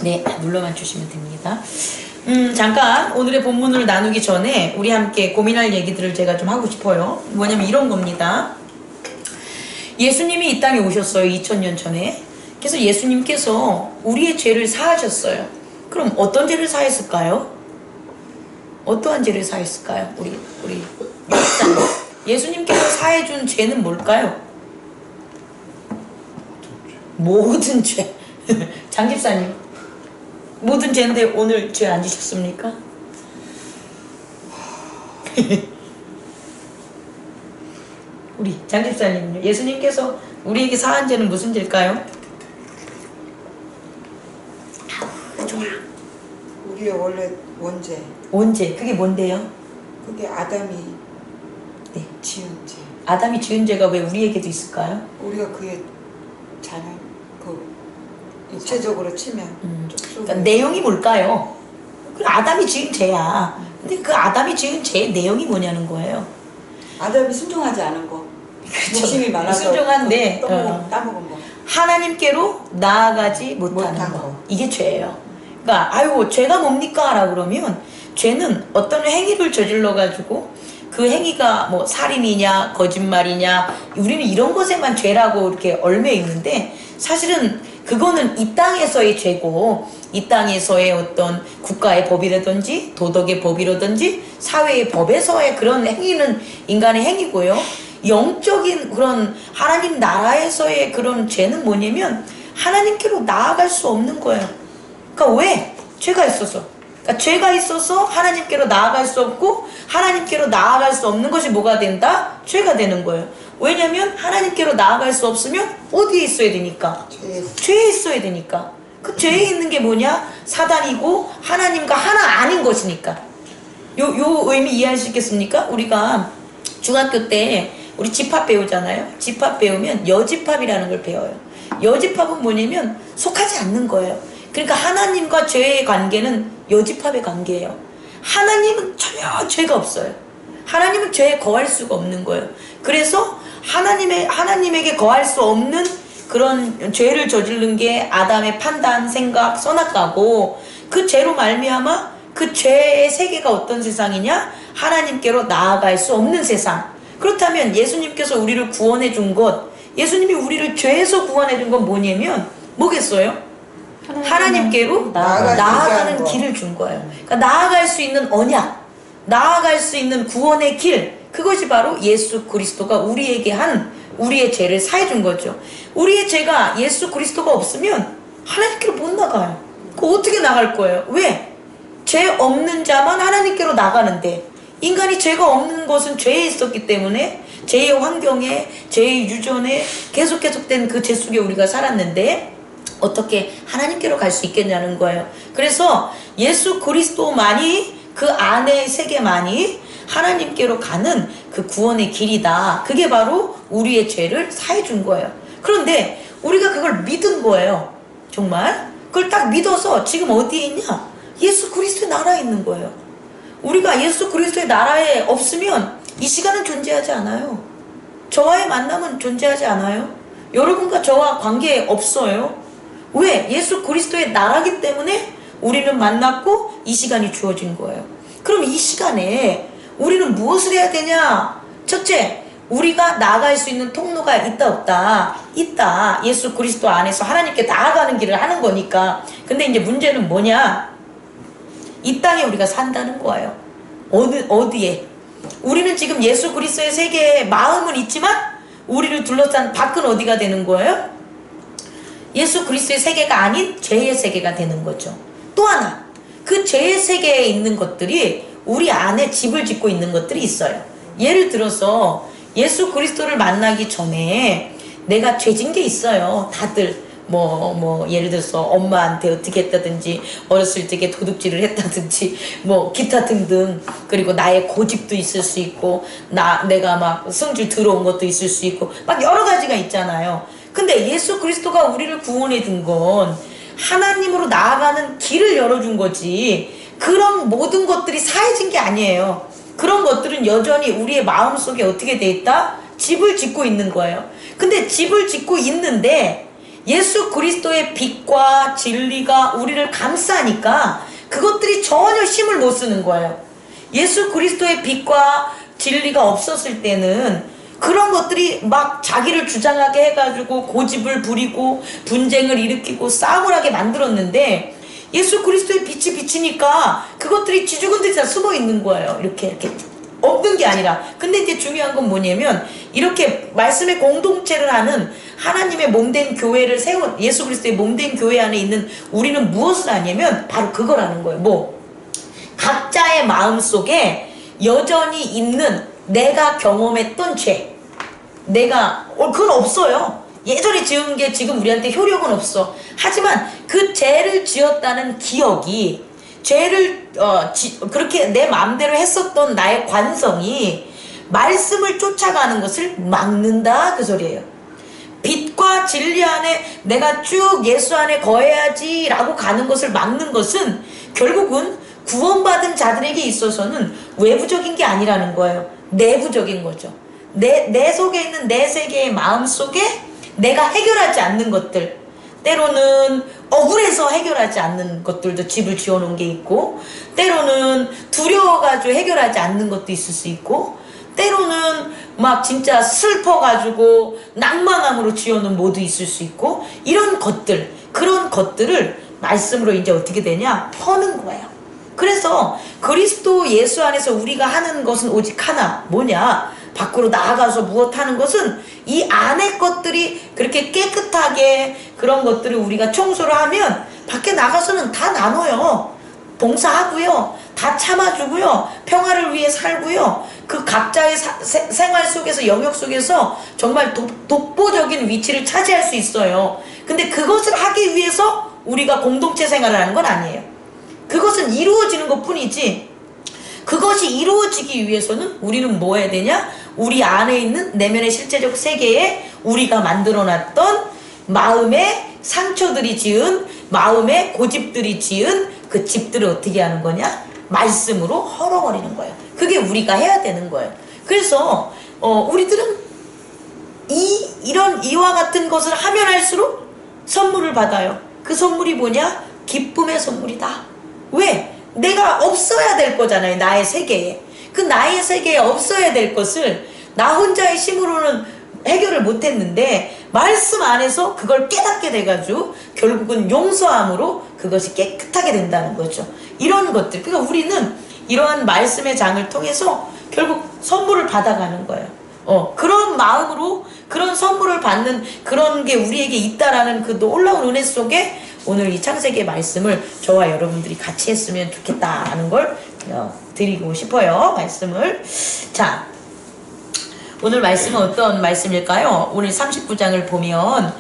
네, 눌러만 주시면 됩니다. 잠깐 오늘의 본문을 나누기 전에 우리 함께 고민할 얘기들을 제가 좀 하고 싶어요. 뭐냐면 이런 겁니다. 예수님이 이 땅에 오셨어요. 2000년 전에. 그래서 예수님께서 우리의 죄를 사하셨어요. 그럼 어떤 죄를 사했을까요? 어떠한 죄를 사했을까요? 우리 유익사님, 예수님께서 사해준 죄는 뭘까요? 모든 죄. 장집사님, 모든 죄인데 오늘 죄 안 지셨습니까? 우리 장집사님요, 예수님께서 우리에게 사한 죄는 무슨 죄일까요? 우리의 원래 원죄. 원죄. 그게 뭔데요? 그게 아담이 네. 지은 죄. 아담이 지은 죄가 왜 우리에게도 있을까요? 우리가 그의 자녀, 육체적으로 치면 그러니까 내용이 뭘까요? 그 아담이 지은 죄야. 근데 그 아담이 지은 죄의 내용이 뭐냐는 거예요. 아담이 순종하지 않은 거. 그렇죠. 욕심이 많아서 순종한데 따먹은 거. 하나님께로 나아가지 못하는 거. 이게 죄예요. 그러니까 아유 죄가 뭡니까? 라고 그러면 죄는 어떤 행위를 저질러 가지고 그 행위가 뭐 살인이냐 거짓말이냐 우리는 이런 것에만 죄라고 이렇게 얽매 있는데 사실은 그거는 이 땅에서의 죄고 이 땅에서의 어떤 국가의 법이라든지 도덕의 법이라든지 사회의 법에서의 그런 행위는 인간의 행위고요. 영적인 그런 하나님 나라에서의 그런 죄는 뭐냐면 하나님께로 나아갈 수 없는 거예요. 그러니까 왜? 죄가 있어서. 그러니까 죄가 있어서 하나님께로 나아갈 수 없고 하나님께로 나아갈 수 없는 것이 뭐가 된다? 죄가 되는 거예요. 왜냐면 하나님께로 나아갈 수 없으면 어디에 있어야 되니까? 죄에 있어야 되니까. 그 죄에 있는 게 뭐냐? 사단이고 하나님과 하나 아닌 것이니까. 요 의미 이해할 수 있겠습니까? 우리가 중학교 때 우리 집합 배우잖아요. 집합 배우면 여집합이라는 걸 배워요. 여집합은 뭐냐면 속하지 않는 거예요. 그러니까 하나님과 죄의 관계는 여집합의 관계예요. 하나님은 전혀 죄가 없어요. 하나님은 죄에 거할 수가 없는 거예요. 그래서 하나님에게 거할 수 없는 그런 죄를 저지른 게 아담의 판단, 생각, 선악과고 그 죄로 말미암아 그 죄의 세계가 어떤 세상이냐? 하나님께로 나아갈 수 없는 세상. 그렇다면 예수님께서 우리를 구원해 준 것, 예수님이 우리를 죄에서 구원해 준 건 뭐냐면 뭐겠어요? 하나님께로 나아가는 길을 준 거예요. 그러니까 나아갈 수 있는 언약, 나아갈 수 있는 구원의 길, 그것이 바로 예수 그리스도가 우리에게 한 우리의 죄를 사해 준 거죠. 우리의 죄가 예수 그리스도가 없으면 하나님께로 못 나가요. 그 어떻게 나갈 거예요? 왜? 죄 없는 자만 하나님께로 나가는데 인간이 죄가 없는 것은 죄에 있었기 때문에 죄의 환경에 죄의 유전에 계속된 그 죄 속에 우리가 살았는데 어떻게 하나님께로 갈 수 있겠냐는 거예요. 그래서 예수 그리스도만이 그 안의 세계만이 하나님께로 가는 그 구원의 길이다. 그게 바로 우리의 죄를 사해 준 거예요. 그런데 우리가 그걸 믿은 거예요. 정말 그걸 딱 믿어서 지금 어디에 있냐? 예수 그리스도의 나라에 있는 거예요. 우리가 예수 그리스도의 나라에 없으면 이 시간은 존재하지 않아요. 저와의 만남은 존재하지 않아요. 여러분과 저와 관계 없어요. 왜? 예수 그리스도의 나라기 때문에 우리는 만났고 이 시간이 주어진 거예요. 그럼 이 시간에 우리는 무엇을 해야 되냐? 첫째, 우리가 나아갈 수 있는 통로가 있다 없다? 있다. 예수 그리스도 안에서 하나님께 나아가는 길을 하는 거니까. 근데 이제 문제는 뭐냐? 이 땅에 우리가 산다는 거예요. 어디에? 우리는 지금 예수 그리스도의 세계에 마음은 있지만 우리를 둘러싼 밖은 어디가 되는 거예요? 예수 그리스도의 세계가 아닌 죄의 세계가 되는 거죠. 또 하나, 그 죄의 세계에 있는 것들이 우리 안에 집을 짓고 있는 것들이 있어요. 예를 들어서 예수 그리스도를 만나기 전에 내가 죄진 게 있어요. 다들 예를 들어서 엄마한테 어떻게 했다든지 어렸을 적에 도둑질을 했다든지 기타 등등. 그리고 나의 고집도 있을 수 있고 내가 막 성질 들어온 것도 있을 수 있고 막 여러 가지가 있잖아요. 근데 예수 그리스도가 우리를 구원해 준 건 하나님으로 나아가는 길을 열어준 거지 그런 모든 것들이 사해진 게 아니에요. 그런 것들은 여전히 우리의 마음속에 어떻게 돼 있다? 집을 짓고 있는 거예요. 근데 집을 짓고 있는데 예수 그리스도의 빛과 진리가 우리를 감싸니까 그것들이 전혀 힘을 못 쓰는 거예요. 예수 그리스도의 빛과 진리가 없었을 때는 그런 것들이 막 자기를 주장하게 해가지고 고집을 부리고 분쟁을 일으키고 싸움을 하게 만들었는데, 예수 그리스도의 빛이 비치니까 그것들이 쥐죽은 듯이 다 숨어 있는 거예요. 이렇게 없는 게 아니라. 근데 이제 중요한 건 뭐냐면, 이렇게 말씀의 공동체를 하는 하나님의 몸된 교회를 세운, 예수 그리스도의 몸된 교회 안에 있는 우리는 무엇을 하냐면 바로 그걸 하는 거예요. 뭐? 각자의 마음 속에 여전히 있는 내가 경험했던 죄, 그건 없어요. 예전에 지은 게 지금 우리한테 효력은 없어. 하지만 그 죄를 지었다는 기억이, 죄를 그렇게 내 마음대로 했었던 나의 관성이 말씀을 쫓아가는 것을 막는다, 그 소리예요. 빛과 진리 안에 내가 쭉 예수 안에 거해야지 라고 가는 것을 막는 것은 결국은 구원받은 자들에게 있어서는 외부적인 게 아니라는 거예요. 내부적인 거죠. 내 속에 있는 내 세계의 마음 속에 내가 해결하지 않는 것들, 때로는 억울해서 해결하지 않는 것들도 집을 지어놓은 게 있고, 때로는 두려워가지고 해결하지 않는 것도 있을 수 있고, 때로는 막 진짜 슬퍼가지고 낭만함으로 지어놓은 모두 있을 수 있고, 이런 것들, 그런 것들을 말씀으로 이제 어떻게 되냐? 퍼는 거예요. 그래서 그리스도 예수 안에서 우리가 하는 것은 오직 하나, 뭐냐? 밖으로 나아가서 무엇하는 것은 이 안의 것들이 그렇게 깨끗하게 그런 것들을 우리가 청소를 하면 밖에 나가서는 다 나눠요. 봉사하고요. 다 참아주고요. 평화를 위해 살고요. 그 각자의 생활 속에서, 영역 속에서 정말 독보적인 위치를 차지할 수 있어요. 근데 그것을 하기 위해서 우리가 공동체 생활을 하는 건 아니에요. 그것은 이루어지는 것 뿐이지, 그것이 이루어지기 위해서는 우리는 뭐 해야 되냐? 우리 안에 있는 내면의 실제적 세계에 우리가 만들어놨던 마음의 상처들이 지은, 마음의 고집들이 지은 그 집들을 어떻게 하는 거냐? 말씀으로 헐어버리는 거예요. 그게 우리가 해야 되는 거예요. 그래서 우리들은 이와 같은 것을 하면 할수록 선물을 받아요. 그 선물이 뭐냐? 기쁨의 선물이다. 왜? 내가 없어야 될 거잖아요. 나의 세계에. 그 나의 세계에 없어야 될 것을 나 혼자의 힘으로는 해결을 못했는데, 말씀 안에서 그걸 깨닫게 돼가지고 결국은 용서함으로 그것이 깨끗하게 된다는 거죠. 이런 것들, 그러니까 우리는 이러한 말씀의 장을 통해서 결국 선물을 받아가는 거예요. 그런 마음으로 그런 선물을 받는 그런 게 우리에게 있다라는 그 놀라운 은혜 속에 오늘 이 창세기의 말씀을 저와 여러분들이 같이 했으면 좋겠다라는 걸 드리고 싶어요. 말씀을. 자, 오늘 말씀은 어떤 말씀일까요? 오늘 39장을 보면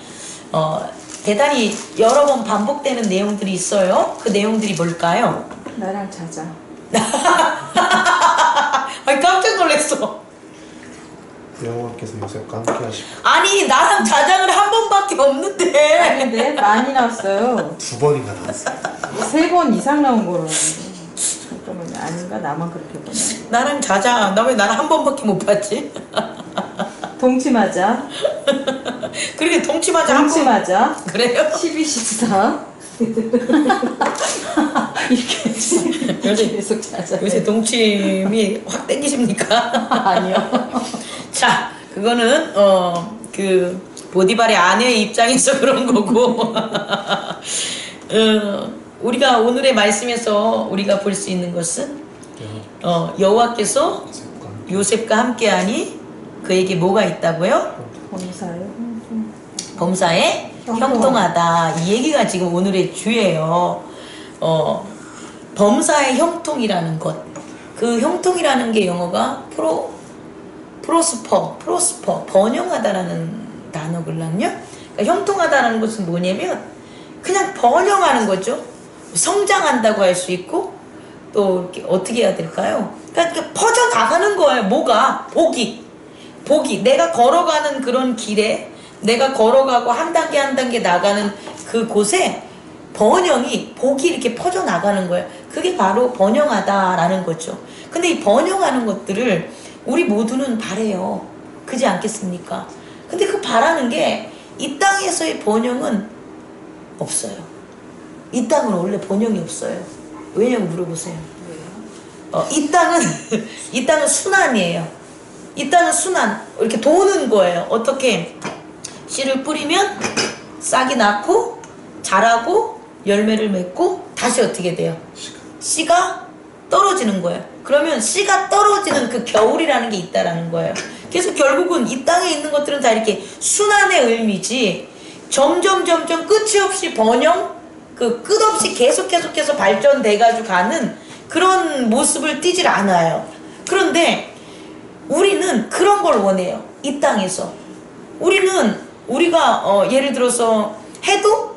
대단히 여러 번 반복되는 내용들이 있어요. 그 내용들이 뭘까요? 나랑 자자. 아니, 깜짝 놀랐어. 여호와께서 요셉과 함께 하시고. 아니, 나랑 자장을 한 번밖에 없는데. 아닌데 많이 나왔어요. 2번인가 나왔어요. 3번 이상 나온 거로. 잠깐만요. 아닌가? 나만 그렇게 보네. 나랑 자자. 나 왜 나랑 한 번밖에 못 봤지? 동치맞아. 그렇게 동치맞아 한 번. 동치맞아. 그래요? 1214. 이렇게 요새 계속 자자. 요새 동침이 확 땡기십니까? 아니요. 자, 그거는 그 보디발의 아내의 입장에서 그런 거고. 우리가 오늘의 말씀에서 우리가 볼 수 있는 것은 여호와께서 요셉과 함께하니 그에게 뭐가 있다고요? 범사요. 범사에 형통하다. 이 얘기가 지금 오늘의 주예요. 범사의 형통이라는 것. 그 형통이라는 게 영어가 프로스퍼, 번영하다라는 단어거든요. 그러니까 형통하다라는 것은 뭐냐면 그냥 번영하는 거죠. 성장한다고 할 수 있고, 또 이렇게 어떻게 해야 될까요? 그러니까 퍼져 나가는 거예요. 뭐가? 복이 내가 걸어가는 그런 길에, 내가 걸어가고 한 단계 한 단계 나가는 그 곳에 복이 이렇게 퍼져 나가는 거예요. 그게 바로 번영하다라는 거죠. 근데 이 번영하는 것들을 우리 모두는 바래요. 그지 않겠습니까? 근데 그 바라는 게 이 땅에서의 번영은 없어요. 이 땅은 원래 번영이 없어요. 왜냐고 물어보세요. 이 땅은 이 땅은 순환이에요. 이 땅은 순환, 이렇게 도는 거예요. 어떻게? 씨를 뿌리면 싹이 낳고 자라고 열매를 맺고 다시 어떻게 돼요? 씨가 떨어지는 거예요. 그러면 씨가 떨어지는 그 겨울이라는 게 있다라는 거예요. 그래서 결국은 이 땅에 있는 것들은 다 이렇게 순환의 의미지, 점점 끝이 없이 번영, 그 끝없이 계속해서 발전돼 가지고 가는 그런 모습을 띠질 않아요. 그런데 우리는 그런 걸 원해요. 이 땅에서 우리가 예를 들어서 해도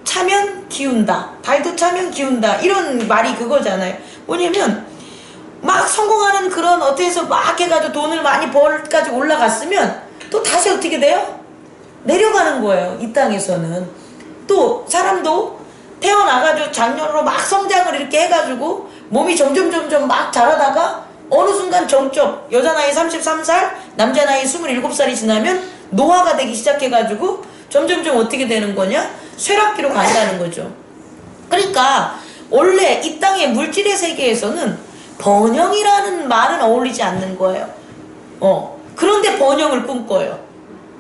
차면 기운다, 달도 차면 기운다, 이런 말이 그거잖아요. 뭐냐면 막 성공하는 그런 어때서 막 해가지고 돈을 많이 벌까지 올라갔으면 또 다시 어떻게 돼요? 내려가는 거예요. 이 땅에서는. 또 사람도 태어나가지고 작년으로 막 성장을 이렇게 해가지고 몸이 점점 막 자라다가 어느 순간 정점, 여자 나이 33살, 남자 나이 27살이 지나면 노화가 되기 시작해가지고 점점 어떻게 되는 거냐? 쇠락기로 간다는 거죠. 그러니까 원래 이 땅의 물질의 세계에서는 번영이라는 말은 어울리지 않는 거예요. 그런데 번영을 꿈꿔요.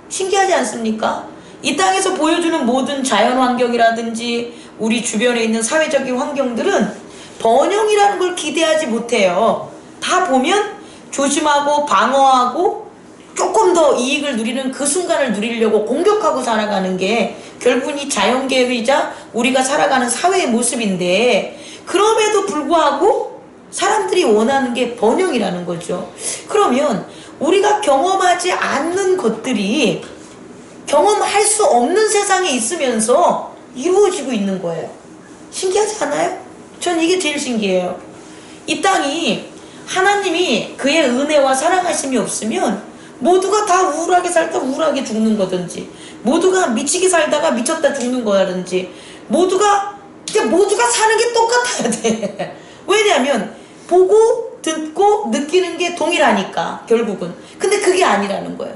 신기하지 않습니까? 이 땅에서 보여주는 모든 자연 환경이라든지 우리 주변에 있는 사회적인 환경들은 번영이라는 걸 기대하지 못해요. 다 보면 조심하고 방어하고 조금 더 이익을 누리는 그 순간을 누리려고 공격하고 살아가는 게 결국은 이 자연계획이자 우리가 살아가는 사회의 모습인데, 그럼에도 불구하고 사람들이 원하는 게 번영이라는 거죠. 그러면 우리가 경험하지 않는 것들이 경험할 수 없는 세상에 있으면서 이루어지고 있는 거예요. 신기하지 않아요? 전 이게 제일 신기해요. 이 땅이 하나님이 그의 은혜와 사랑하심이 없으면 모두가 다 우울하게 살다 우울하게 죽는 거든지, 모두가 미치게 살다가 미쳤다 죽는 거라든지, 모두가 사는 게 똑같아야 돼. 왜냐하면 보고 듣고 느끼는 게 동일하니까 결국은. 근데 그게 아니라는 거예요.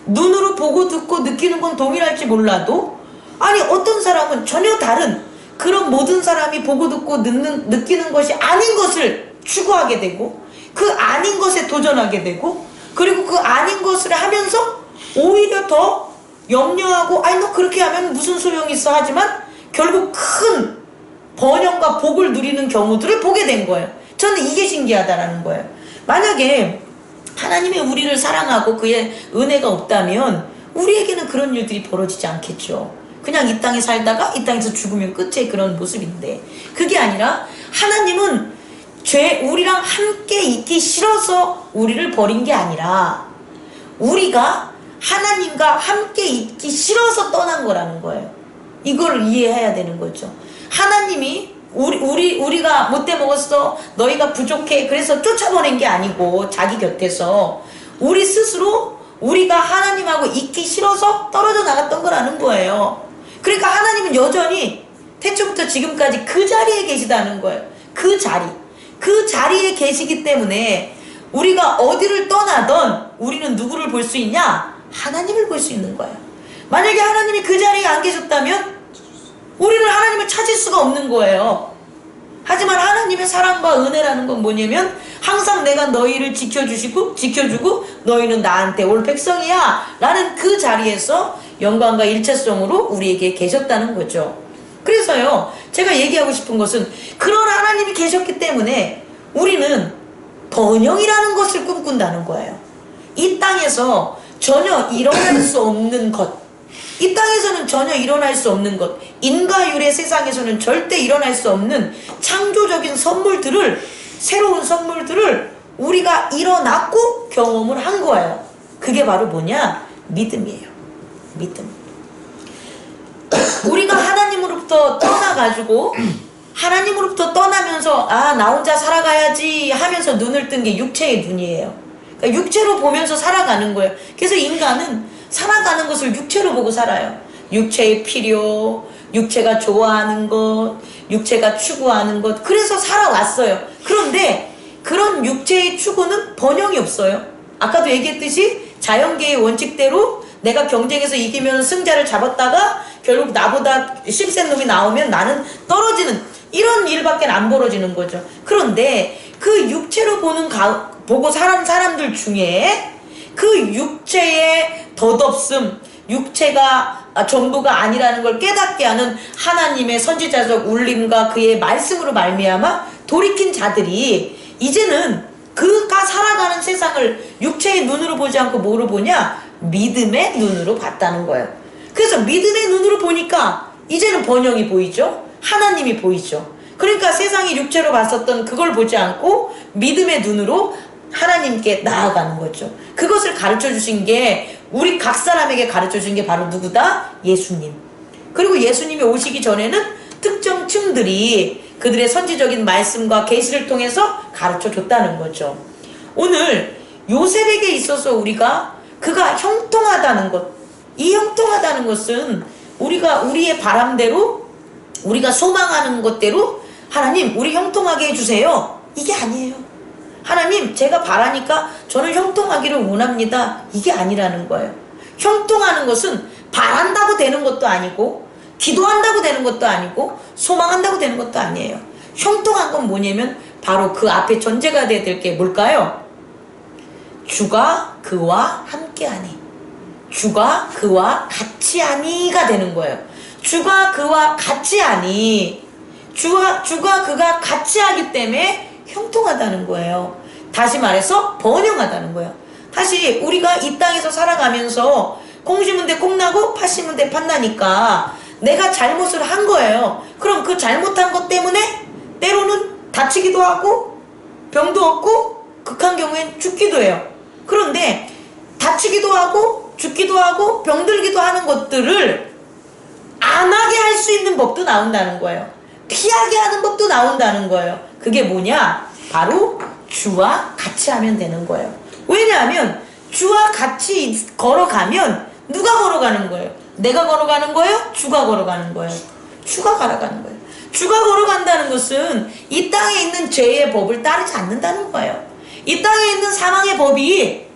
눈으로 보고 듣고 느끼는 건 동일할지 몰라도, 아니 어떤 사람은 전혀 다른 그런 모든 사람이 보고 듣고 느끼는 것이 아닌 것을 추구하게 되고, 그 아닌 것에 도전하게 되고, 그리고 그 아닌 것을 하면서 오히려 더 염려하고, 아니 너 그렇게 하면 무슨 소용이 있어 하지만 결국 큰 번영과 복을 누리는 경우들을 보게 된 거예요. 저는 이게 신기하다라는 거예요. 만약에 하나님이 우리를 사랑하고 그의 은혜가 없다면 우리에게는 그런 일들이 벌어지지 않겠죠. 그냥 이 땅에 살다가 이 땅에서 죽으면 끝의 그런 모습인데, 그게 아니라 하나님은 우리랑 함께 있기 싫어서 우리를 버린 게 아니라 우리가 하나님과 함께 있기 싫어서 떠난 거라는 거예요. 이걸 이해해야 되는 거죠. 하나님이 우리가 못돼 먹었어, 너희가 부족해, 그래서 쫓아보낸 게 아니고 자기 곁에서 우리 스스로 우리가 하나님하고 있기 싫어서 떨어져 나갔던 거라는 거예요. 그러니까 하나님은 여전히 태초부터 지금까지 그 자리에 계시다는 거예요. 그 자리에 계시기 때문에 우리가 어디를 떠나던 우리는 누구를 볼 수 있냐? 하나님을 볼 수 있는 거예요. 만약에 하나님이 그 자리에 안 계셨다면 우리는 하나님을 찾을 수가 없는 거예요. 하지만 하나님의 사랑과 은혜라는 건 뭐냐면 항상 내가 너희를 지켜주고 너희는 나한테 올 백성이야 라는 그 자리에서 영광과 일체성으로 우리에게 계셨다는 거죠. 그래서요, 제가 얘기하고 싶은 것은 그런 하나님이 계셨기 때문에 우리는 번영이라는 것을 꿈꾼다는 거예요. 이 땅에서 전혀 일어날 수 없는 것, 이 땅에서는 전혀 일어날 수 없는 것, 인과율의 세상에서는 절대 일어날 수 없는 창조적인 선물들을, 새로운 선물들을 우리가 일어났고 경험을 한 거예요. 그게 바로 뭐냐? 믿음이에요. 믿음. 우리가 하나님으로부터 떠나가지고 하나님으로부터 떠나면서 나 혼자 살아가야지 하면서 눈을 뜬 게 육체의 눈이에요. 그러니까 육체로 보면서 살아가는 거예요. 그래서 인간은 살아가는 것을 육체로 보고 살아요. 육체의 필요, 육체가 좋아하는 것, 육체가 추구하는 것, 그래서 살아왔어요. 그런데 그런 육체의 추구는 번영이 없어요. 아까도 얘기했듯이 자연계의 원칙대로 내가 경쟁에서 이기면 승자를 잡았다가 결국 나보다 심센 놈이 나오면 나는 떨어지는 이런 일밖에 안 벌어지는 거죠. 그런데 그 육체로 보고 살아온 사람들 중에 그 육체의 덧없음, 육체가 전부가 아니라는 걸 깨닫게 하는 하나님의 선지자적 울림과 그의 말씀으로 말미암아 돌이킨 자들이 이제는 그가 살아가는 세상을 육체의 눈으로 보지 않고 뭐로 보냐? 믿음의 눈으로 봤다는 거예요. 그래서 믿음의 눈으로 보니까 이제는 번영이 보이죠? 하나님이 보이죠? 그러니까 세상이 육체로 봤었던 그걸 보지 않고 믿음의 눈으로 하나님께 나아가는 거죠. 그것을 가르쳐 주신 게 우리 각 사람에게 가르쳐 주신 게 바로 누구다? 예수님. 그리고 예수님이 오시기 전에는 특정 층들이 그들의 선지적인 말씀과 계시를 통해서 가르쳐 줬다는 거죠. 오늘 요셉에게 있어서 그가 형통하다는 것, 이 형통하다는 것은 우리의 바람대로 우리가 소망하는 것대로 하나님 우리 형통하게 해주세요, 이게 아니에요. 하나님 제가 바라니까 저는 형통하기를 원합니다, 이게 아니라는 거예요. 형통하는 것은 바란다고 되는 것도 아니고 기도한다고 되는 것도 아니고 소망한다고 되는 것도 아니에요. 형통한 건 뭐냐면 바로 그 앞에 전제가 돼야 될 게 뭘까요? 주가 그와 함께하니, 주가 그와 같이 하니가 되는 거예요. 주가 그와 같이 하니, 주가 그가 같이 하기 때문에 형통하다는 거예요. 다시 말해서 번영하다는 거예요. 다시 우리가 이 땅에서 살아가면서 콩 심은 데 콩 나고 팥 심은 데 팥 나니까 내가 잘못을 한 거예요. 그럼 그 잘못한 것 때문에 때로는 다치기도 하고 병도 얻고 극한 경우엔 죽기도 해요. 그런데 다치기도 하고 죽기도 하고 병들기도 하는 것들을 안 하게 할 수 있는 법도 나온다는 거예요. 피하게 하는 법도 나온다는 거예요. 그게 뭐냐? 바로 주와 같이 하면 되는 거예요. 왜냐하면 주와 같이 걸어가면 누가 걸어가는 거예요? 내가 걸어가는 거예요? 주가 걸어가는 거예요? 주가 걸어가는 거예요. 주가 걸어간다는 것은 이 땅에 있는 죄의 법을 따르지 않는다는 거예요. 이 땅에 있는 사망의 법이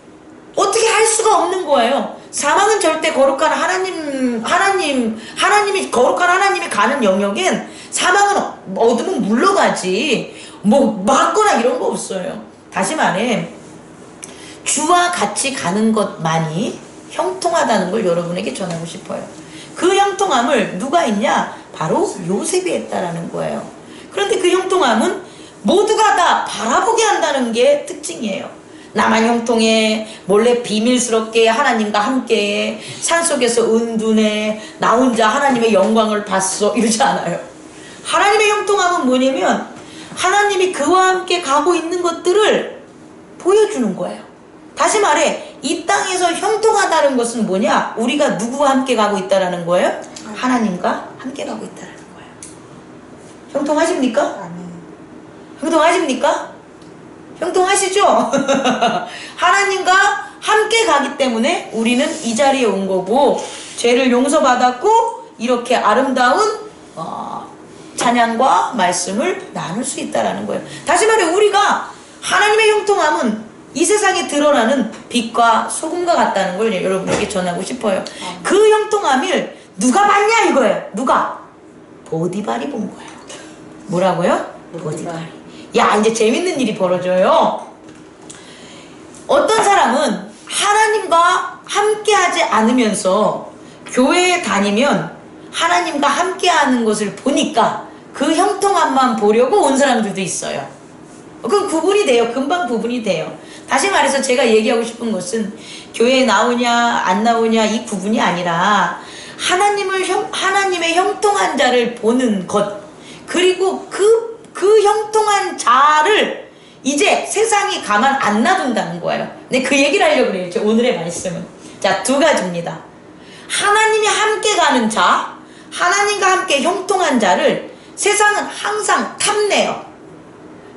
어떻게 할 수가 없는 거예요. 사망은 절대 거룩한 하나님이 거룩한 하나님이 가는 영역엔 사망은 얻으면 물러가지 뭐 막거나 이런 거 없어요. 다시 말해 주와 같이 가는 것만이 형통하다는 걸 여러분에게 전하고 싶어요. 그 형통함을 누가 했냐? 바로 요셉이 했다라는 거예요. 그런데 그 형통함은 모두가 다 바라보게 한다는 게 특징이에요. 나만 형통해, 몰래 비밀스럽게 하나님과 함께해, 산속에서 은둔해, 나 혼자 하나님의 영광을 봤어, 이러지 않아요. 하나님의 형통함은 뭐냐면 하나님이 그와 함께 가고 있는 것들을 보여주는 거예요. 다시 말해 이 땅에서 형통하다는 것은 뭐냐? 우리가 누구와 함께 가고 있다라는 거예요? 하나님과 함께 가고 있다라는 거예요. 형통하십니까? 아멘. 형통하십니까? 형통하시죠? 하나님과 함께 가기 때문에 우리는 이 자리에 온 거고 죄를 용서받았고 이렇게 아름다운 찬양과 말씀을 나눌 수 있다라는 거예요. 다시 말해 우리가 하나님의 형통함은 이 세상에 드러나는 빛과 소금과 같다는 걸 여러분에게 전하고 싶어요. 그 형통함을 누가 봤냐 이거예요. 누가? 보디발이 본 거예요. 뭐라고요? 보디발. 야 이제 재밌는 일이 벌어져요. 어떤 사람은 하나님과 함께하지 않으면서 교회에 다니면 하나님과 함께하는 것을 보니까 그 형통함만 보려고 온 사람들도 있어요. 그럼 구분이 돼요. 금방 구분이 돼요. 다시 말해서 제가 얘기하고 싶은 것은 교회에 나오냐 안 나오냐 이 구분이 아니라 하나님의 형통한 자를 보는 것, 그리고 그 형통한 자를 이제 세상이 가만 안 놔둔다는 거예요. 네, 그 얘기를 하려고 그래요. 오늘의 말씀은. 자, 두 가지입니다. 하나님이 함께 가는 자, 하나님과 함께 형통한 자를 세상은 항상 탐내요.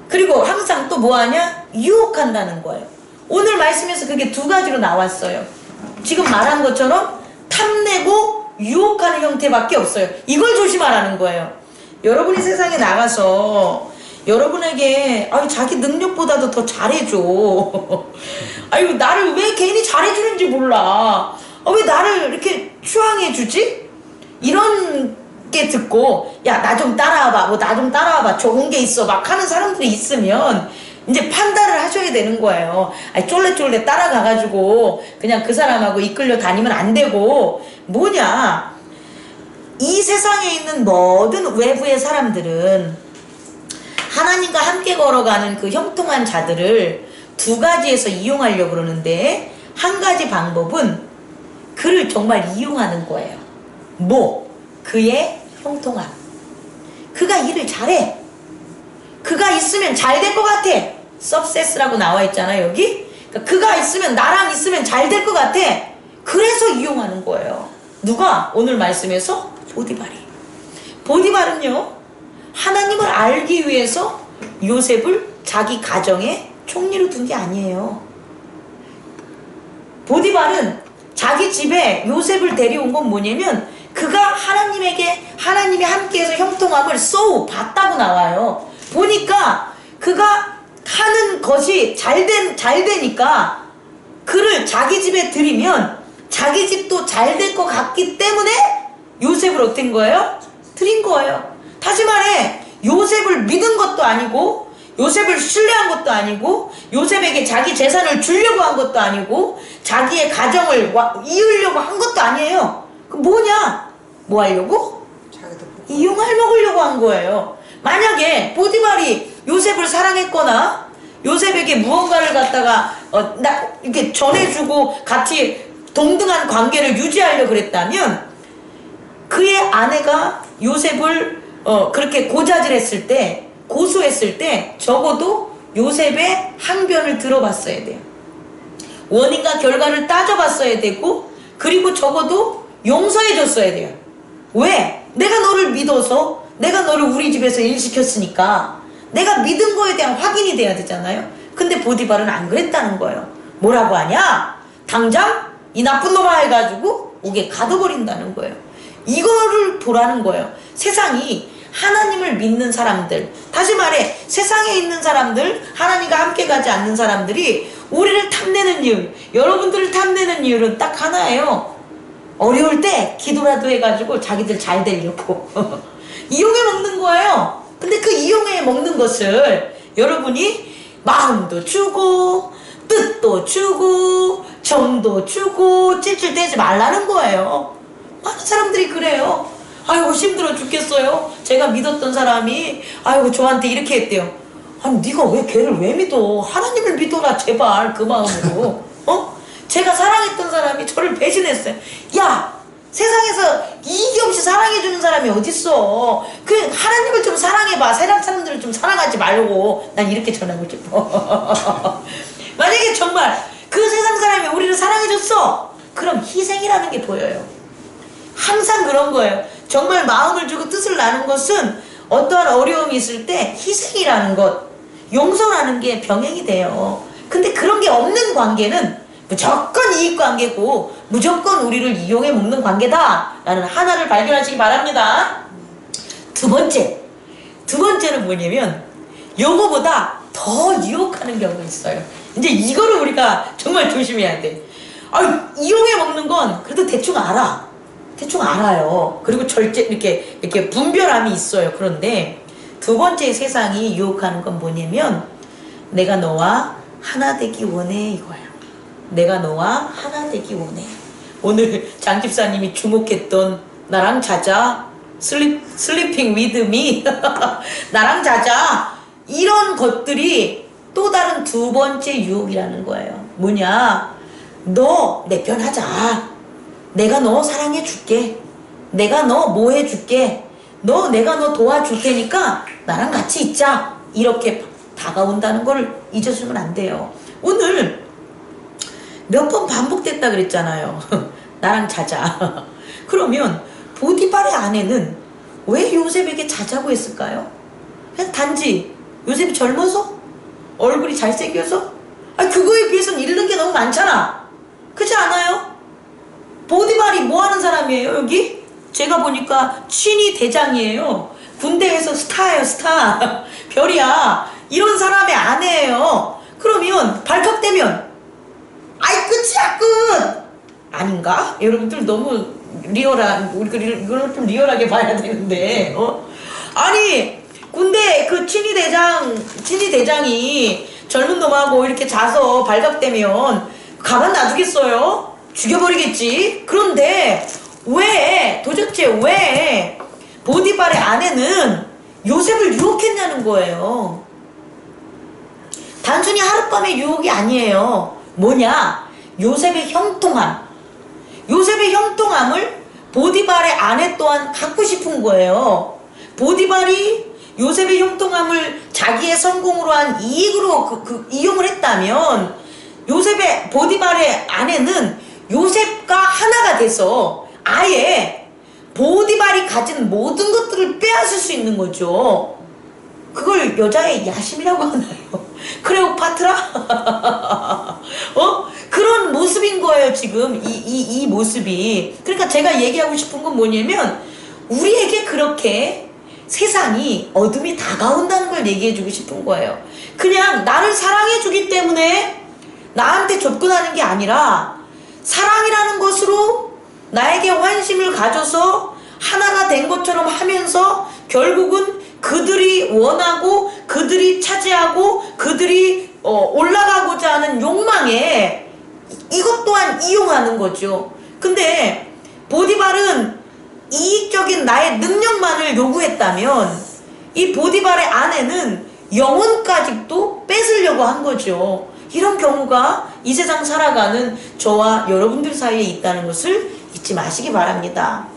그리고 항상 또 뭐하냐? 유혹한다는 거예요. 오늘 말씀에서 그게 두 가지로 나왔어요. 지금 말한 것처럼 탐내고 유혹하는 형태밖에 없어요. 이걸 조심하라는 거예요. 여러분이 세상에 나가서 여러분에게 자기 능력보다도 더 잘해줘. 아이고 나를 왜 괜히 잘해주는지 몰라. 왜 나를 이렇게 추앙해 주지? 이런 게 듣고 야 나 좀 따라와봐, 뭐 나 좀 따라와봐, 좋은 게 있어 막 하는 사람들이 있으면 이제 판단을 하셔야 되는 거예요. 아니 쫄래쫄래 따라가가지고 그냥 그 사람하고 이끌려 다니면 안 되고, 뭐냐, 이 세상에 있는 모든 외부의 사람들은 하나님과 함께 걸어가는 그 형통한 자들을 두 가지에서 이용하려고 그러는데, 한 가지 방법은 그를 정말 이용하는 거예요. 뭐? 그의 형통함. 그가 일을 잘해. 그가 있으면 잘 될 것 같아. success라고 나와 있잖아요, 여기. 그러니까 그가 있으면, 나랑 있으면 잘 될 것 같아. 그래서 이용하는 거예요. 누가? 오늘 말씀에서 보디발이. 보디발은요, 하나님을 알기 위해서 요셉을 자기 가정의 총리로 둔 게 아니에요. 보디발은 자기 집에 요셉을 데려온 건 뭐냐면, 그가 하나님이 함께해서 형통함을 봤다고 나와요. 보니까 그가 하는 것이 잘 되니까 그를 자기 집에 들이면 자기 집도 잘 될 것 같기 때문에 요셉을 어떤 거예요? 드린 거예요. 다시 말해, 요셉을 믿은 것도 아니고, 요셉을 신뢰한 것도 아니고, 요셉에게 자기 재산을 주려고 한 것도 아니고, 자기의 가정을 이으려고 한 것도 아니에요. 그 뭐냐? 뭐 하려고? 이용할 먹으려고 한 거예요. 만약에 보디발이 요셉을 사랑했거나 요셉에게 무언가를 갖다가 이렇게 전해주고 같이 동등한 관계를 유지하려고 그랬다면, 그의 아내가 요셉을 그렇게 고자질했을 때, 고소했을 때 적어도 요셉의 항변을 들어봤어야 돼요. 원인과 결과를 따져봤어야 되고, 그리고 적어도 용서해줬어야 돼요. 왜? 내가 너를 믿어서, 내가 너를 우리 집에서 일시켰으니까 내가 믿은 거에 대한 확인이 돼야 되잖아요. 근데 보디발은 안 그랬다는 거예요. 뭐라고 하냐? 당장 이 나쁜 놈아 해가지고 옥에 가둬버린다는 거예요. 이거를 보라는 거예요. 세상이 하나님을 믿는 사람들, 다시 말해 세상에 있는 사람들, 하나님과 함께 가지 않는 사람들이 우리를 탐내는 이유, 여러분들을 탐내는 이유는 딱 하나예요. 어려울 때 기도라도 해가지고 자기들 잘 되려고 이용해 먹는 거예요. 근데 그 이용해 먹는 것을 여러분이 마음도 주고 뜻도 주고 정도 주고 찔찔대지 말라는 거예요. 많은 사람들이 그래요. 아이고 힘들어 죽겠어요. 제가 믿었던 사람이 아이고 저한테 이렇게 했대요. 아니 네가 왜 걔를 왜 믿어? 하나님을 믿어라 제발, 그 마음으로. 제가 사랑했던 사람이 저를 배신했어요. 야, 세상에서 이익이 없이 사랑해주는 사람이 어딨어. 그 하나님을 좀 사랑해봐. 세상 사람들을 좀 사랑하지 말고. 난 이렇게 전하고 싶어. 만약에 정말 그 세상 사람이 우리를 사랑해줬어, 그럼 희생이라는 게 보여요. 항상 그런 거예요. 정말 마음을 주고 뜻을 나눈 것은 어떠한 어려움이 있을 때 희생이라는 것, 용서라는 게 병행이 돼요. 근데 그런 게 없는 관계는 무조건 이익관계고 무조건 우리를 이용해 먹는 관계다라는 하나를 발견하시기 바랍니다. 두 번째는 뭐냐면, 요거보다 더 유혹하는 경우가 있어요. 이제 이거를 우리가 정말 조심해야 돼. 이용해 먹는 건 그래도 대충 알아요. 그리고 이렇게 분별함이 있어요. 그런데 두 번째 세상이 유혹하는 건 뭐냐면, 내가 너와 하나 되기 원해, 이거야. 내가 너와 하나 되기 원해. 오늘 장 집사님이 주목했던 나랑 자자, sleeping with me, 나랑 자자, 이런 것들이 또 다른 두 번째 유혹이라는 거예요. 뭐냐? 너 내 편 하자. 내가 너 사랑해 줄게. 내가 너 뭐 해줄게. 내가 너 도와줄 테니까 나랑 같이 있자. 이렇게 다가온다는 걸 잊어주면 안 돼요. 오늘 몇 번 반복됐다 그랬잖아요. 나랑 자자. 그러면 보디발의 아내는 왜 요셉에게 자자고 했을까요? 그냥 단지 요셉이 젊어서? 얼굴이 잘생겨서? 그거에 비해서는 잃는 게 너무 많잖아. 그렇지 않아요? 보디발이 뭐 하는 사람이에요, 여기? 제가 보니까 친위 대장이에요. 군대에서 스타예요, 스타. 별이야. 이런 사람의 아내예요. 그러면 발칵되면 끝이야, 끝. 아닌가? 여러분들 너무 이걸 좀 리얼하게 봐야 되는데, 아니, 근데 그 친위대장이 젊은 놈하고 이렇게 자서 발각되면 가만 놔두겠어요? 죽여버리겠지? 그런데 도대체 왜 보디발의 아내는 요셉을 유혹했냐는 거예요. 단순히 하룻밤의 유혹이 아니에요. 뭐냐? 요셉의 형통함을 보디발의 아내 또한 갖고 싶은 거예요. 보디발이 요셉의 형통함을 자기의 성공으로 한 이익으로 이용을 했다면 보디발의 아내는 요셉과 하나가 돼서 아예 보디발이 가진 모든 것들을 빼앗을 수 있는 거죠. 그걸 여자의 야심이라고 하나요? 클레오파트라? 그런 모습인 거예요, 지금. 이 모습이. 그러니까 제가 얘기하고 싶은 건 뭐냐면, 우리에게 그렇게 세상이 어둠이 다가온다는 걸 얘기해주고 싶은 거예요. 그냥 나를 사랑해주기 때문에 나한테 접근하는 게 아니라, 사랑이라는 것으로 나에게 환심을 가져서 하나가 된 것처럼 하면서 결국은 그들이 원하고 그들이 차지하고 그들이 올라가고자 하는 욕망에 이것 또한 이용하는 거죠. 근데 보디발은 이익적인 나의 능력만을 요구했다면 이 보디발의 아내는 영혼까지도 뺏으려고 한 거죠. 이런 경우가 이 세상 살아가는 저와 여러분들 사이에 있다는 것을 잊지 마시기 바랍니다.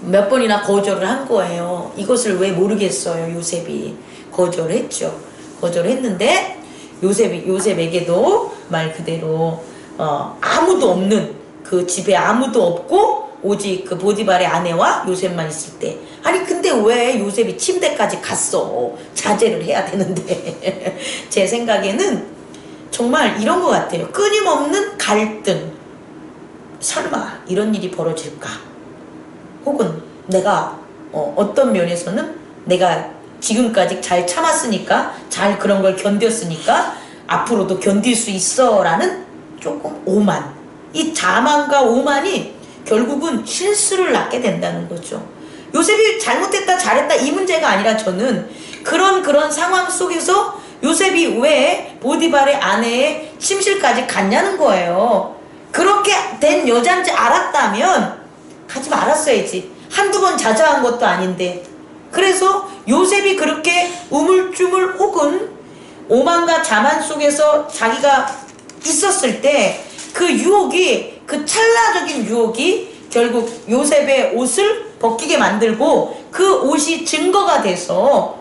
몇 번이나 거절을 한 거예요. 이것을 왜 모르겠어요. 요셉이 거절을 했죠. 거절을 했는데 요셉에게도 말 그대로 아무도 없는 그 집에 아무도 없고 오직 그 보디발의 아내와 요셉만 있을 때, 아니 근데 왜 요셉이 침대까지 갔어? 자제를 해야 되는데. 제 생각에는 정말 이런 것 같아요. 끊임없는 갈등. 설마 이런 일이 벌어질까? 혹은 내가 어떤 면에서는 내가 지금까지 잘 참았으니까, 잘 그런 걸 견뎠으니까 앞으로도 견딜 수 있어 라는 조금 오만, 이 자만과 오만이 결국은 실수를 낳게 된다는 거죠. 요셉이 잘못했다 잘했다 이 문제가 아니라, 저는 그런 상황 속에서 요셉이 왜 보디발의 아내의 침실까지 갔냐는 거예요. 그렇게 된 여잔지 알았다면 가지 말았어야지. 한두 번 자자한 것도 아닌데. 그래서 요셉이 그렇게 우물쭈물 혹은 오만과 자만 속에서 자기가 있었을 때 그 유혹이, 그 찰나적인 유혹이 결국 요셉의 옷을 벗기게 만들고 그 옷이 증거가 돼서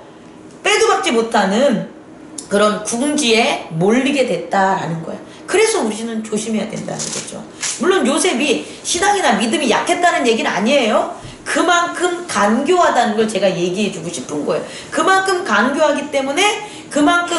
빼도 박지 못하는 그런 궁지에 몰리게 됐다라는 거예요. 그래서 우리는 조심해야 된다는 거죠. 물론 요셉이 신앙이나 믿음이 약했다는 얘기는 아니에요. 그만큼 간교하다는 걸 제가 얘기해주고 싶은 거예요. 그만큼 간교하기 때문에 그만큼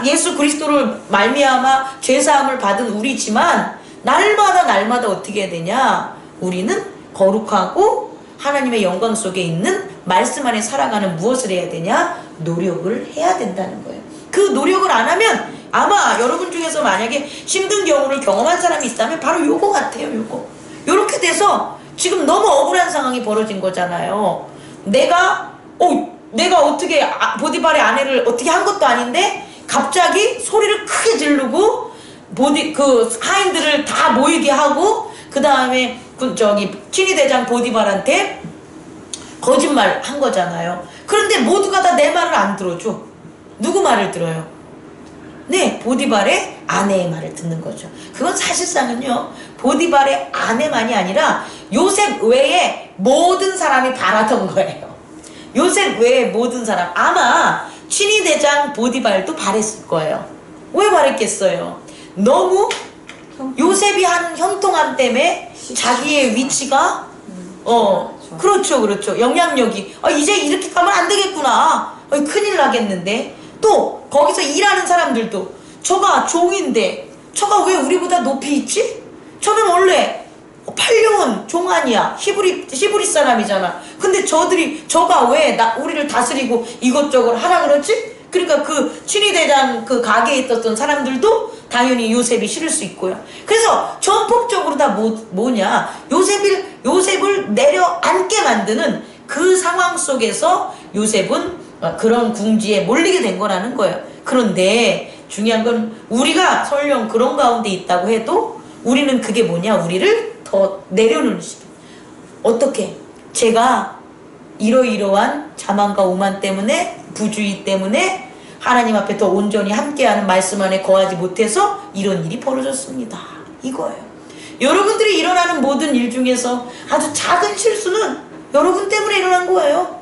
예수 그리스도를 말미암아 죄사함을 받은 우리지만 날마다 어떻게 해야 되냐? 우리는 거룩하고 하나님의 영광 속에 있는 말씀 안에 살아가는 무엇을 해야 되냐? 노력을 해야 된다는 거예요. 그 노력을 안 하면 아마 여러분 중에서 만약에 힘든 경우를 경험한 사람이 있다면 바로 요거 같아요. 요렇게 돼서 지금 너무 억울한 상황이 벌어진 거잖아요. 내가 어떻게 보디발의 아내를 어떻게 한 것도 아닌데 갑자기 소리를 크게 지르고 그 하인들을 다 모이게 하고 그 다음에 친위대장 보디발한테 거짓말 한 거잖아요. 그런데 모두가 다 내 말을 안 들어줘. 누구 말을 들어요? 네, 보디발의 아내의 말을 듣는 거죠. 그건 사실상은요, 보디발의 아내만이 아니라 요셉 외에 모든 사람이 바라던 거예요. 요셉 외에 모든 사람, 아마 친위대장 보디발도 바랬을 거예요. 왜 바랬겠어요? 너무 요셉이 한 형통함 때문에 자기의 위치가 그렇죠. 영향력이 이제 이렇게 가면 안 되겠구나. 큰일 나겠는데. 또 거기서 일하는 사람들도 저가 종인데 저가 왜 우리보다 높이 있지? 저는 원래 팔려온 종 아니야. 히브리 사람이잖아. 근데 저가 왜 우리를 다스리고 이것저것 하라 그러지? 그러니까 그 친위대장 그 가게에 있었던 사람들도 당연히 요셉이 싫을 수 있고요. 그래서 전폭적으로 다 뭐냐, 요셉을 내려앉게 만드는 그 상황 속에서 요셉은 그런 궁지에 몰리게 된 거라는 거예요. 그런데 중요한 건 우리가 설령 그런 가운데 있다고 해도 우리는 그게 뭐냐, 우리를 더 내려놓으시고, 어떻게 제가 이러이러한 자만과 오만 때문에, 부주의 때문에 하나님 앞에 더 온전히 함께하는 말씀 안에 거하지 못해서 이런 일이 벌어졌습니다. 이거예요. 여러분들이 일어나는 모든 일 중에서 아주 작은 실수는 여러분 때문에 일어난 거예요.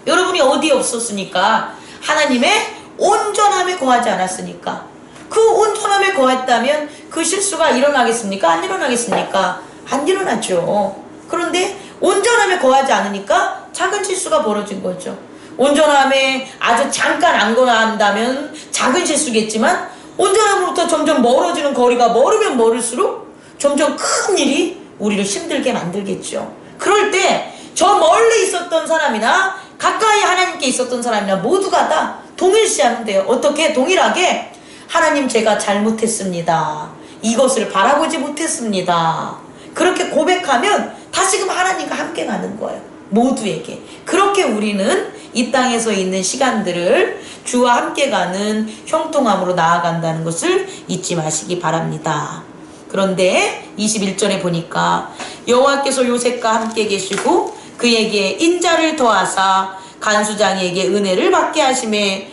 여러분이 어디에 없었으니까, 하나님의 온전함에 거하지 않았으니까. 그 온전함에 거했다면 그 실수가 일어나겠습니까? 안 일어나겠습니까? 안 일어나죠. 그런데 온전함에 거하지 않으니까 작은 실수가 벌어진 거죠. 온전함에 아주 잠깐 안 거한다면 작은 실수겠지만, 온전함으로부터 점점 멀어지는 거리가 멀으면 멀을수록 점점 큰 일이 우리를 힘들게 만들겠죠. 그럴 때 저 멀리 있었던 사람이나 가까이 하나님께 있었던 사람이나 모두가 다 동일시하면 돼요. 어떻게? 동일하게 하나님, 제가 잘못했습니다. 이것을 바라보지 못했습니다. 그렇게 고백하면 다시금 하나님과 함께 가는 거예요. 모두에게. 그렇게 우리는 이 땅에서 있는 시간들을 주와 함께 가는 형통함으로 나아간다는 것을 잊지 마시기 바랍니다. 그런데 21절에 보니까 여호와께서 요셉과 함께 계시고 그에게 인자를 더하사 간수장에게 은혜를 받게 하심에,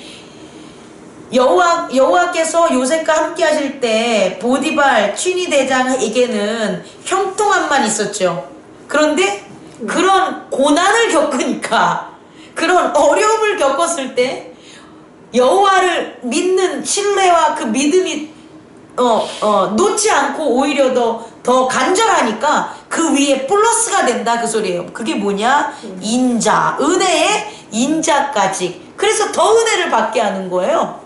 여호와께서 요셉과 함께 하실 때 보디발 친위대장에게는 형통함만 있었죠. 그런데 그런 고난을 겪으니까, 그런 어려움을 겪었을 때 여호와를 믿는 신뢰와 그 믿음이 놓지 않고 오히려 더 간절하니까 그 위에 플러스가 된다, 그 소리예요. 그게 뭐냐? 인자, 은혜의 인자까지. 그래서 더 은혜를 받게 하는 거예요.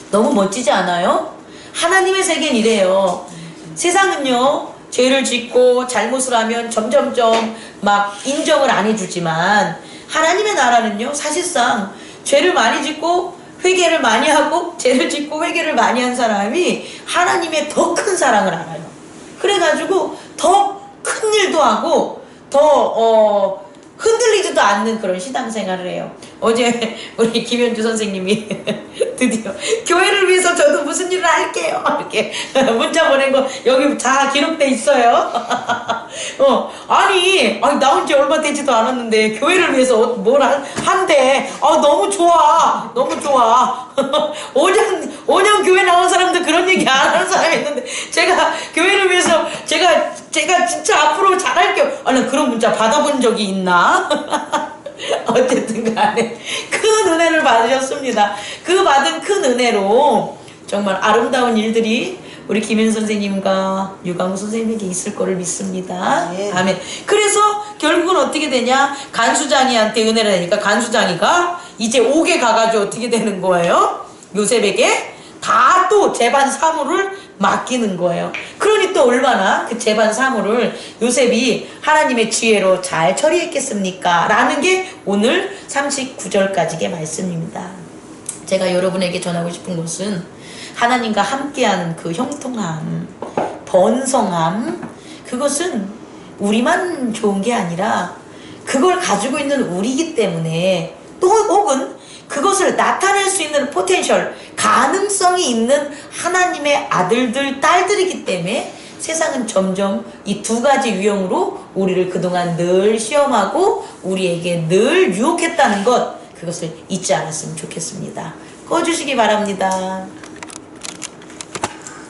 너무 멋지지 않아요? 하나님의 세계는 이래요. 세상은요, 죄를 짓고 잘못을 하면 점점점 막 인정을 안 해주지만, 하나님의 나라는요, 사실상 죄를 많이 짓고 회개를 많이 하고 죄를 짓고 회개를 많이 한 사람이 하나님의 더 큰 사랑을 알아요. 그래가지고 더 큰 일도 하고 더 흔들리지도 않는 그런 신앙생활을 해요. 어제 우리 김현주 선생님이 드디어 교회를 위해서 저도 무슨 일을 할게요, 이렇게 문자 보낸 거 여기 다 기록돼 있어요. 아니 나온 지 얼마 되지도 않았는데 교회를 위해서 뭘 한대. 너무 좋아, 너무 좋아. 5년 교회 나온 사람도 그런 얘기 안 하는 사람이 있는데, 제가 교회를 위해서 제가 진짜 앞으로 잘할게요. 아니, 그런 문자 받아본 적이 있나? 어쨌든 간에 큰 은혜를 받으셨습니다. 그 받은 큰 은혜로 정말 아름다운 일들이 우리 김현 선생님과 유광우 선생님에게 있을 거를 믿습니다. 네. 아멘. 그래서 결국은 어떻게 되냐? 간수장이한테 은혜를 하니까 간수장이가 이제 옥에 가가지고 어떻게 되는 거예요? 요셉에게 다 또 재반 사무를 맡기는 거예요. 그러니 또 얼마나 그 재반 사무를 요셉이 하나님의 지혜로 잘 처리했겠습니까? 라는 게 오늘 39절까지의 말씀입니다. 제가 여러분에게 전하고 싶은 것은 하나님과 함께하는 그 형통함, 번성함, 그것은 우리만 좋은 게 아니라 그걸 가지고 있는 우리이기 때문에, 또 혹은 그것을 나타낼 수 있는 포텐셜, 가능성이 있는 하나님의 아들들, 딸들이기 때문에 세상은 점점 이 두 가지 유형으로 우리를 그동안 늘 시험하고 우리에게 늘 유혹했다는 것, 그것을 잊지 않았으면 좋겠습니다. 꺼주시기 바랍니다.